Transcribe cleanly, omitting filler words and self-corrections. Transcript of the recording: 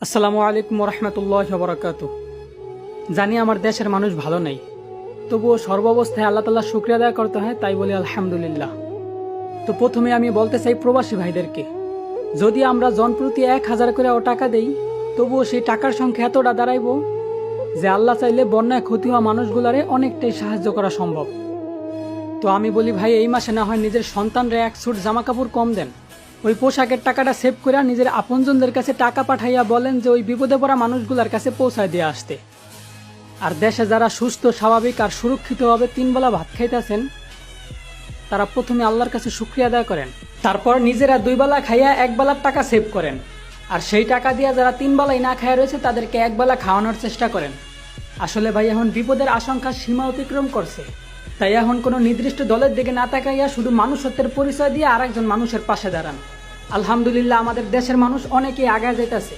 আসসালামু আলাইকুম রহমতুল্লাহ বরকাতু। জানি আমার দেশের মানুষ ভালো নেই, তবুও সর্বাবস্থায় আল্লাহ তাআলার শুকরিয়া আদায় করতে হয়, তাই বলি আলহামদুলিল্লাহ। তো প্রথমে আমি বলতে চাই প্রবাসী ভাইদেরকে, যদি আমরা জনপ্রতি 1000 করে টাকা দেই, তবুও সেই টাকার সংখ্যা এতটা দাঁড়াইব যে আল্লাহ চাইলে বন্যায় ক্ষতি হওয়া মানুষগুলারে অনেকটাই সাহায্য করা সম্ভব। তো আমি বলি ভাই, এই মাসে না হয় নিজের সন্তানরে এক সুট জামা কাপড় কম দেন, ওই পোশাকের টাকাটা সেভ করে নিজের আপনজনদের কাছে টাকা পাঠাইয়া বলেন যে ওই বিপদে পড়া মানুষগুলোর কাছে পৌঁছায় দিয়ে আসতে। আর দেশে যারা সুস্থ, স্বাভাবিক আর সুরক্ষিতভাবে 3 বেলা ভাত খাইতেছেন, তারা প্রথমে আল্লাহর কাছে শুকরিয়া আদায় করেন, তারপর নিজেরা 2 বেলা খাইয়া 1 বেলার টাকা সেভ করেন। আর সেই টাকা দিয়ে যারা 3 বেলাই না খাইয়া রয়েছে তাদেরকে 1 বেলা খাওয়ানোর চেষ্টা করেন। আসলে ভাই, এখন বিপদের আশঙ্কা সীমা অতিক্রম করছে, তাই এখন কোনো নির্দিষ্ট দলের দিকে না তাকাইয়া শুধু মানুষত্বের পরিচয় দিয়ে আরেকজন মানুষের পাশে দাঁড়ান। আলহামদুলিল্লাহ, আমাদের দেশের মানুষ অনেকেই আগায় যাইতেছে।